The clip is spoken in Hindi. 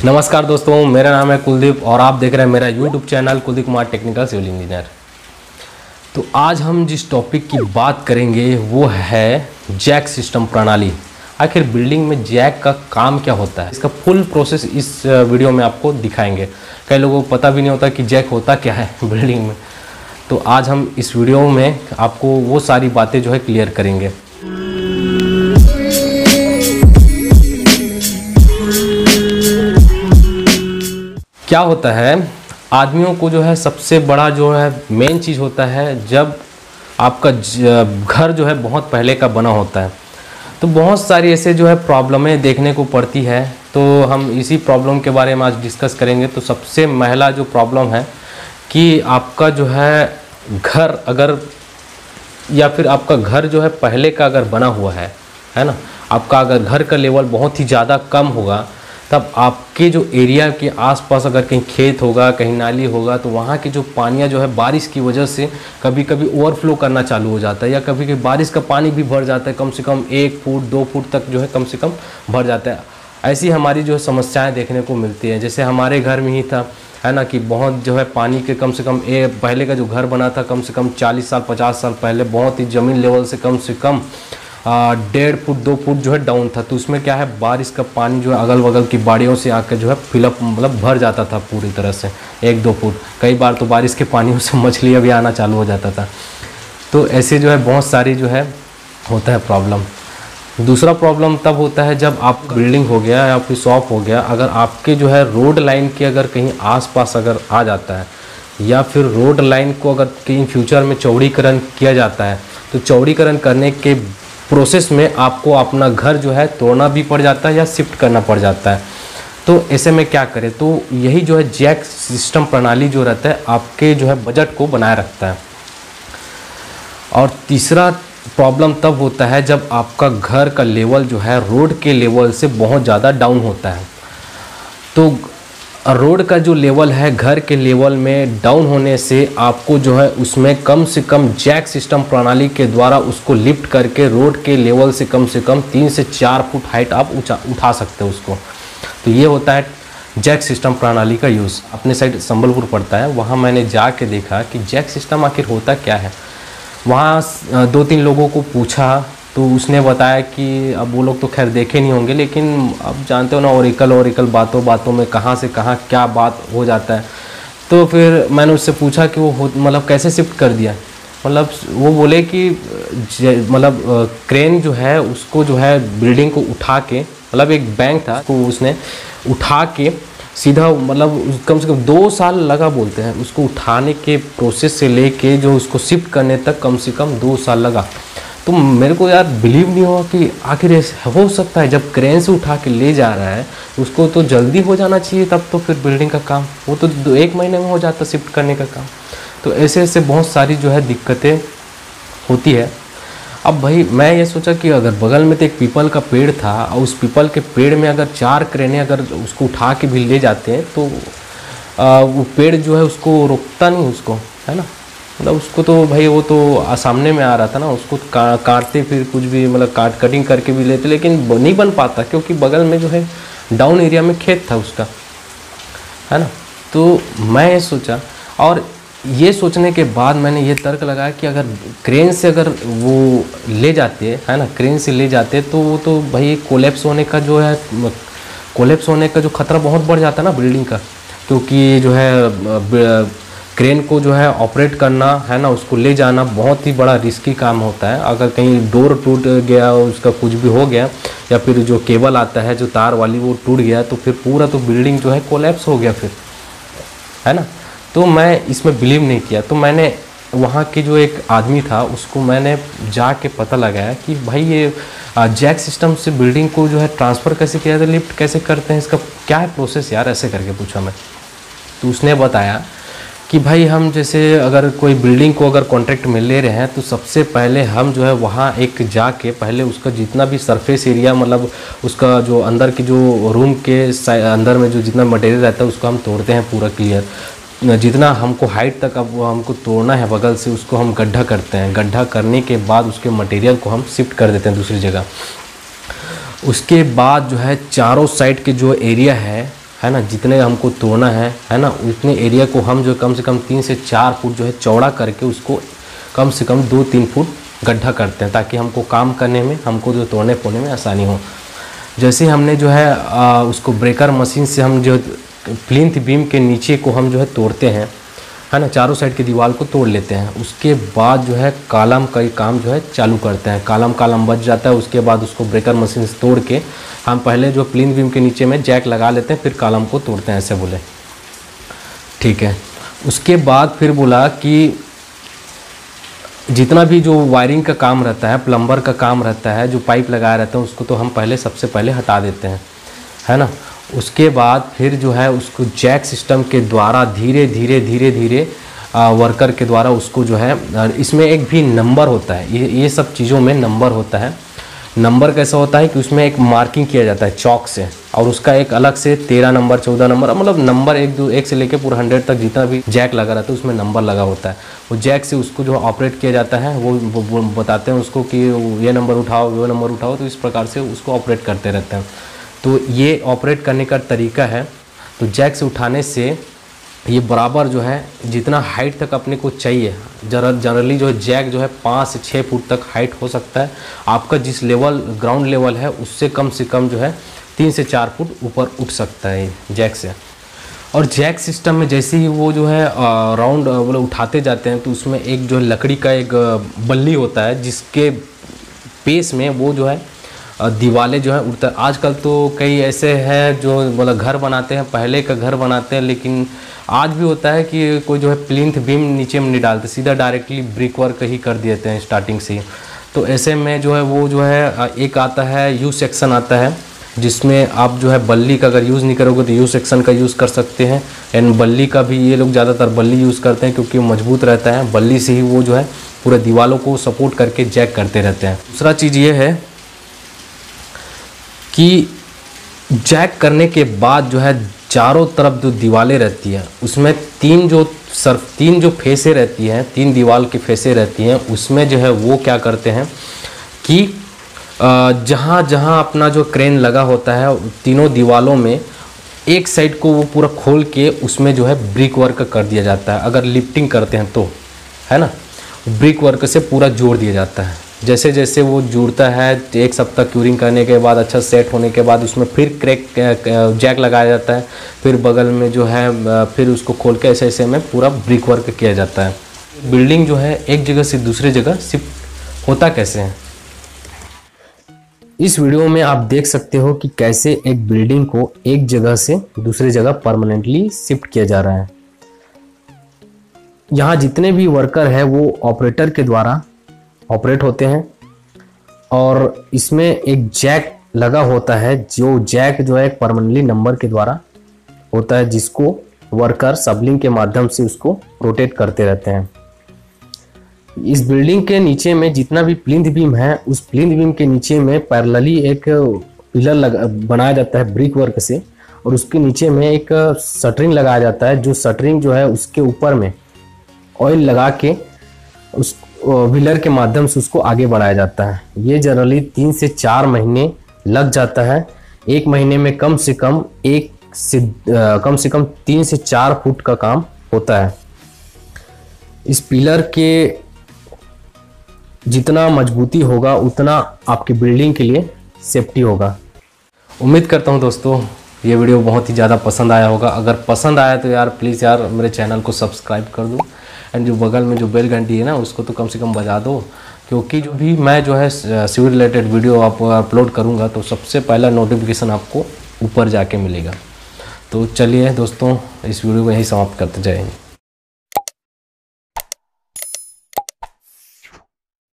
नमस्कार दोस्तों, मेरा नाम है कुलदीप और आप देख रहे हैं मेरा YouTube channel Kuldeep Kumar technical civil engineer. तो आज हम जिस टॉपिक की बात करेंगे वो है जैक सिस्टम प्रणाली। आखिर बिल्डिंग में जैक का काम क्या होता है, इसका फुल प्रोसेस इस वीडियो में आपको दिखाएंगे। कई लोगों को पता भी नहीं होता कि जैक होता क्या है बिल्डिंग में। तो आज हम इस वीडियो में आपको वो सारी बातें जो है क्लियर करेंगे। क्या होता है, आदमियों को जो है सबसे बड़ा जो है मेन चीज़ होता है जब आपका घर जो है बहुत पहले का बना होता है तो बहुत सारी ऐसे जो है प्रॉब्लमें देखने को पड़ती है। तो हम इसी प्रॉब्लम के बारे में आज डिस्कस करेंगे। तो सबसे पहला जो प्रॉब्लम है कि आपका जो है घर अगर या फिर आपका घर जो है पहले का अगर बना हुआ है ना, आपका अगर घर का लेवल बहुत ही ज़्यादा कम होगा तब आपके जो एरिया के आसपास अगर कहीं खेत होगा, कहीं नाली होगा तो वहाँ की जो पानियाँ जो है बारिश की वजह से कभी कभी ओवरफ्लो करना चालू हो जाता है, या कभी कभी बारिश का पानी भी भर जाता है, कम से कम 1 फुट 2 फुट तक जो है कम से कम भर जाता है। ऐसी हमारी जो है समस्याएँ देखने को मिलती हैं। जैसे हमारे घर में ही था है ना कि बहुत जो है पानी के कम से कम पहले का जो घर बना था कम से कम 40 साल 50 साल पहले बहुत ही ज़मीन लेवल से कम 1.5 फुट 2 फुट जो है डाउन था। तो उसमें क्या है, बारिश का पानी जो है अगल बगल की बाड़ियों से आकर जो है फिलअप मतलब भर जाता था पूरी तरह से 1-2 फुट। कई बार तो बारिश के पानियों से मछलियाँ भी आना चालू हो जाता था। तो ऐसे जो है बहुत सारी जो है होता है प्रॉब्लम। दूसरा प्रॉब्लम तब होता है जब आपका बिल्डिंग हो गया या फिर शॉप हो गया, अगर आपके जो है रोड लाइन के अगर कहीं आसपास अगर आ जाता है या फिर रोड लाइन को अगर कहीं फ्यूचर में चौड़ीकरण किया जाता है तो चौड़ीकरण करने के प्रोसेस में आपको अपना घर जो है तोड़ना भी पड़ जाता है या शिफ्ट करना पड़ जाता है। तो ऐसे में क्या करें, तो यही जो है जैक सिस्टम प्रणाली जो रहता है आपके जो है बजट को बनाए रखता है। और तीसरा प्रॉब्लम तब होता है जब आपका घर का लेवल जो है रोड के लेवल से बहुत ज़्यादा डाउन होता है। तो रोड का जो लेवल है घर के लेवल में डाउन होने से आपको जो है उसमें कम से कम जैक सिस्टम प्रणाली के द्वारा उसको लिफ्ट करके रोड के लेवल से कम 3 से 4 फुट हाइट आप उठा सकते हो उसको। तो ये होता है जैक सिस्टम प्रणाली का यूज़। अपने साइड संबलपुर पड़ता है, वहाँ मैंने जाके देखा कि जैक सिस्टम आखिर होता क्या है। वहाँ 2-3 लोगों को पूछा तो उसने बताया कि अब वो लोग तो खैर देखे नहीं होंगे, लेकिन अब जानते हो ना ओरिकल बातों में कहाँ से कहाँ क्या बात हो जाता है। तो फिर मैंने उससे पूछा कि वो मतलब कैसे शिफ्ट कर दिया। मतलब वो बोले कि मतलब क्रेन जो है उसको जो है बिल्डिंग को उठा के, मतलब एक बैंक था उसको उसने उठा के सीधा मतलब कम से कम 2 साल लगा बोलते हैं उसको उठाने के प्रोसेस से लेके जो उसको शिफ्ट करने तक कम से कम 2 साल लगा। तो मेरे को यार बिलीव नहीं हुआ कि आखिर ऐसा हो सकता है। जब क्रेन से उठा के ले जा रहा है उसको तो जल्दी हो जाना चाहिए, तब तो फिर बिल्डिंग का काम वो तो 1 महीने में हो जाता शिफ्ट करने का काम। तो ऐसे बहुत सारी जो है दिक्कतें होती है। अब भाई मैं ये सोचा कि अगर बगल में तो एक पीपल का पेड़ था और उस पीपल के पेड़ में अगर 4 क्रेनें अगर उसको उठा के भी ले जाते हैं तो वो पेड़ जो है उसको रोकता नहीं उसको, है ना। मतलब उसको तो भाई वो तो सामने में आ रहा था ना, उसको काटते फिर कुछ भी मतलब कटिंग करके भी लेते, लेकिन नहीं बन पाता क्योंकि बगल में जो है डाउन एरिया में खेत था उसका, है ना। तो मैं ये सोचा, और ये सोचने के बाद मैंने ये तर्क लगाया कि अगर क्रेन से अगर वो ले जाते है ना, क्रेन से ले जाते तो वो तो भाई कोलैप्स होने का जो खतरा बहुत बढ़ जाता है ना बिल्डिंग का। क्योंकि जो है क्रेन को जो है ऑपरेट करना है ना, उसको ले जाना बहुत ही बड़ा रिस्की काम होता है। अगर कहीं डोर टूट गया, उसका कुछ भी हो गया, या फिर जो केबल आता है जो तार वाली वो टूट गया तो फिर पूरा तो बिल्डिंग जो है कोलैप्स हो गया फिर, है ना। तो मैं इसमें बिलीव नहीं किया। तो मैंने वहाँ के जो एक आदमी था उसको मैंने जाके पता लगाया कि भाई ये जैक सिस्टम से बिल्डिंग को जो है ट्रांसफ़र कैसे किया जाता है, लिफ्ट कैसे करते हैं, इसका क्या है प्रोसेस यार, ऐसे करके पूछा मैं। तो उसने बताया कि भाई हम जैसे अगर कोई बिल्डिंग को अगर कॉन्ट्रैक्ट में ले रहे हैं तो सबसे पहले हम जो है वहाँ एक जाके पहले उसका जितना भी सरफेस एरिया मतलब उसका जो अंदर की जो रूम के अंदर में जो जितना मटेरियल रहता है उसको हम तोड़ते हैं पूरा क्लियर। जितना हमको हाइट तक अब हमको तोड़ना है बगल से उसको हम गड्ढा करते हैं। गड्ढा करने के बाद उसके मटेरियल को हम शिफ्ट कर देते हैं दूसरी जगह। उसके बाद जो है चारों साइड के जो एरिया है है ना, जितने हमको तोड़ना है ना, उतने एरिया को हम जो कम से कम 3 से 4 फुट जो है चौड़ा करके उसको कम से कम 2-3 फुट गड्ढा करते हैं, ताकि हमको काम करने में, हमको जो तोड़ने फोड़ने में आसानी हो। जैसे हमने जो है उसको ब्रेकर मशीन से हम जो प्लिंथ बीम के नीचे को हम जो है तोड़ते हैं, है ना, चारों साइड की दीवार को तोड़ लेते हैं। उसके बाद जो है कॉलम का काम जो है चालू करते हैं। कॉलम बच जाता है, उसके बाद उसको ब्रेकर मशीन से तोड़ के हम पहले जो प्लिंथ बीम के नीचे में जैक लगा लेते हैं, फिर कॉलम को तोड़ते हैं, ऐसे बोले। ठीक है, उसके बाद फिर बोला कि जितना भी जो वायरिंग का काम रहता है, प्लम्बर का काम रहता है, जो पाइप लगाया रहता है, उसको तो हम सबसे पहले हटा देते हैं, है ना। उसके बाद फिर जो है उसको जैक सिस्टम के द्वारा धीरे धीरे वर्कर के द्वारा उसको जो है, इसमें एक भी नंबर होता है, ये सब चीज़ों में नंबर होता है। नंबर कैसा होता है कि उसमें एक मार्किंग किया जाता है चौक से, और उसका एक अलग से 13 नंबर 14 नंबर, मतलब नंबर 1 से लेकर पूरा 100 तक जितना भी जैक लगा रहता है उसमें नंबर लगा होता है। वो जैक से उसको जो ऑपरेट किया जाता है, वो बताते हैं उसको कि ये नंबर उठाओ, वो नंबर उठाओ, तो इस प्रकार से उसको ऑपरेट करते रहते हैं। तो ये ऑपरेट करने का तरीका है। तो जैक से उठाने से ये बराबर जो है जितना हाइट तक अपने को चाहिए, जनरली जो है जैक जो है 5 से 6 फुट तक हाइट हो सकता है। आपका जिस लेवल ग्राउंड लेवल है उससे कम जो है 3 से 4 फुट ऊपर उठ सकता है जैक से। और जैक सिस्टम में जैसे ही वो जो है राउंड मतलब उठाते जाते हैं, तो उसमें एक जो है लकड़ी का एक बल्ली होता है, जिसके पेस में वो जो है दीवारें जो है उड़ता है। आजकल तो कई ऐसे हैं जो मतलब घर बनाते हैं, पहले का घर बनाते हैं, लेकिन आज भी होता है कि कोई जो है प्लिंथ बीम नीचे में नहीं डालते, सीधा डायरेक्टली ब्रिक वर्क ही कर देते हैं स्टार्टिंग से ही। तो ऐसे में जो है वो जो है एक आता है यू सेक्शन आता है, जिसमें आप जो है बल्ली का अगर यूज़ नहीं करोगे तो यू सेक्शन का यूज़ कर सकते हैं। एंड बल्ली का भी ये लोग ज़्यादातर बल्ली यूज़ करते हैं, क्योंकि मजबूत रहता है। बल्ली से ही वो जो है पूरे दीवारों को सपोर्ट करके जैक करते रहते हैं। दूसरा चीज़ ये है कि जैक करने के बाद जो है चारों तरफ जो दीवारें रहती है उसमें तीन जो फेसें रहती हैं, 3 दीवार की फेसें रहती हैं, उसमें जो है वो क्या करते हैं कि जहाँ जहाँ अपना जो क्रेन लगा होता है तीनों दीवारों में एक साइड को वो पूरा खोल के उसमें जो है ब्रिक वर्क कर दिया जाता है। अगर लिफ्टिंग करते हैं तो, है ना, ब्रिक वर्क से पूरा जोड़ दिया जाता है। जैसे जैसे वो जुड़ता है, 1 सप्ताह क्यूरिंग करने के बाद अच्छा सेट होने के बाद उसमें फिर क्रैक जैक लगाया जाता है, फिर बगल में जो है फिर उसको खोल के ऐसे ऐसे में पूरा ब्रिक वर्क किया जाता है। बिल्डिंग जो है एक जगह से दूसरी जगह शिफ्ट होता कैसे है, इस वीडियो में आप देख सकते हो कि कैसे एक बिल्डिंग को एक जगह से दूसरी जगह परमानेंटली शिफ्ट किया जा रहा है। यहाँ जितने भी वर्कर है वो ऑपरेटर के द्वारा ऑपरेट होते हैं, और इसमें एक जैक लगा होता है, जो जैक जो है एक परमानेंटली नंबर के द्वारा होता है, जिसको वर्कर सबलिंग के माध्यम से उसको रोटेट करते रहते हैं। इस बिल्डिंग के नीचे में जितना भी प्लिंथ बीम है, उस प्लिंथ बीम के नीचे में पैरेलली एक पिलर बनाया जाता है ब्रिक वर्क से, और उसके नीचे में एक शटरिंग लगाया जाता है, जो शटरिंग जो है उसके ऊपर में ऑयल लगा के उस व्हीलर के माध्यम से उसको आगे बढ़ाया जाता है। ये जनरली 3 से 4 महीने लग जाता है। 1 महीने में कम से कम 3 से 4 फुट का काम होता है। इस पिलर के जितना मजबूती होगा उतना आपकी बिल्डिंग के लिए सेफ्टी होगा। उम्मीद करता हूँ दोस्तों ये वीडियो बहुत ही ज़्यादा पसंद आया होगा। अगर पसंद आया तो यार प्लीज़ यार मेरे चैनल को सब्सक्राइब कर दो, एंड जो बगल में जो बेल घंटी है ना उसको तो कम से कम बजा दो, क्योंकि जो भी मैं जो है सिविल रिलेटेड वीडियो आप अपलोड करूँगा तो सबसे पहला नोटिफिकेशन आपको ऊपर जाके मिलेगा। तो चलिए दोस्तों इस वीडियो को यहीं समाप्त करते जाएंगे।